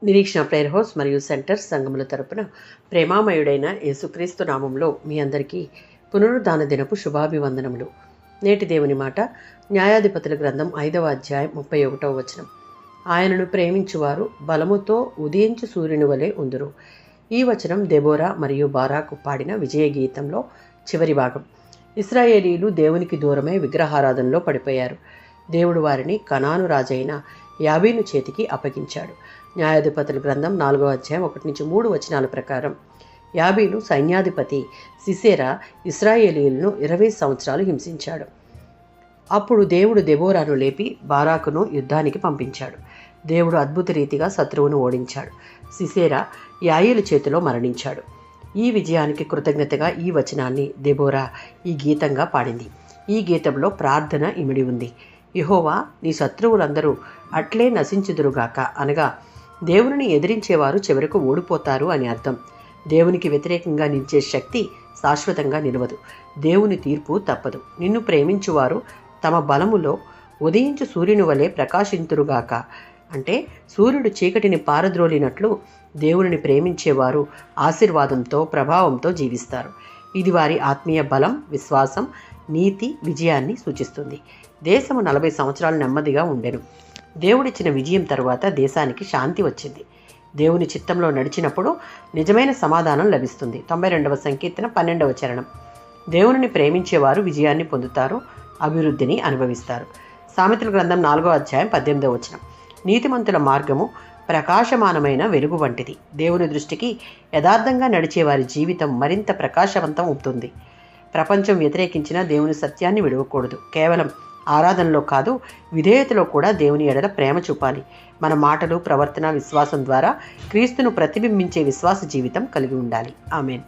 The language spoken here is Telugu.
నిరీక్షణ ప్రేయర్ హౌస్ మరియు సెంటర్ సంఘముల తరపున ప్రేమామయుడైన యేసుక్రీస్తు నామంలో మీ అందరికీ పునరుద్ధాన దినపు శుభాభివందనములు. నేటి దేవుని మాట న్యాయాధిపతుల గ్రంథం 5వ అధ్యాయం 31వ వచనం. ఆయనను ప్రేమించువారు బలముతో ఉదయించు సూర్యుని వలె ఉందురు. ఈ వచనం దెబోరా మరియు బారాకు పాడిన విజయ గీతంలో చివరి భాగం. ఇశ్రాయేలీలు దేవునికి దూరమై విగ్రహారాధనలో పడిపోయారు. దేవుడు వారిని కనాను రాజైన యాబీను చేతికి అప్పగించాడు. న్యాయాధిపతుల గ్రంథం 4వ అధ్యాయం 1-3 వచనాల ప్రకారం యాబీను సైన్యాధిపతి సిసేరా ఇశ్రాయేలీయులను 20 సంవత్సరాలు హింసించాడు. అప్పుడు దేవుడు దెబోరాను లేపి బారాకును యుద్ధానికి పంపించాడు. దేవుడు అద్భుత రీతిగా శత్రువును ఓడించాడు. సిసేరా యాయేలు చేతిలో మరణించాడు. ఈ విజయానికి కృతజ్ఞతగా ఈ వచనాన్ని దెబోరా ఈ గీతంగా పాడింది. ఈ గీతంలో ప్రార్థన ఇమిడి ఉంది. యెహోవా, నీ శత్రువులందరూ అట్లే నశించుదురుగాక అనగా దేవునిని ఎదిరించేవారు చివరకు ఓడిపోతారు అని అర్థం. దేవునికి వ్యతిరేకంగా నిలిచే శక్తి శాశ్వతంగా నిలవదు. దేవుని తీర్పు తప్పదు. నిన్ను ప్రేమించువారు తమ బలములో ఉదయించు సూర్యుని వలె ప్రకాశింతురుగాక అంటే సూర్యుడు చీకటిని పారద్రోలినట్లు దేవునిని ప్రేమించేవారు ఆశీర్వాదంతో ప్రభావంతో జీవిస్తారు. ఇది వారి ఆత్మీయ బలం, విశ్వాసం, నీతి, విజయాన్ని సూచిస్తుంది. దేశము 40 సంవత్సరాలు నెమ్మదిగా ఉండెను. దేవుడిచ్చిన విజయం తరువాత దేశానికి శాంతి వచ్చింది. దేవుని చిత్తంలో నడిచినప్పుడు నిజమైన సమాధానం లభిస్తుంది. 92వ సంకీర్తన 12వ చరణం. దేవునిని ప్రేమించేవారు విజయాన్ని పొందుతారు, అభివృద్ధిని అనుభవిస్తారు. సామెతల గ్రంథం 4వ అధ్యాయం 18వ వచనం. నీతిమంతుల మార్గము ప్రకాశమానమైన వెలుగు వంటిది. దేవుని దృష్టికి యథార్థంగా నడిచే వారి జీవితం మరింత ప్రకాశవంతం అవుతుంది. ప్రపంచం వ్యతిరేకించిన దేవుని సత్యాన్ని విడవకూడదు. కేవలం ఆరాధనలో కాదు, విధేయతలో కూడా దేవుని ఎడల ప్రేమ చూపాలి. మన మాటలు, ప్రవర్తన, విశ్వాసం ద్వారా క్రీస్తును ప్రతిబింబించే విశ్వాస జీవితం కలిగి ఉండాలి. ఆమేన్.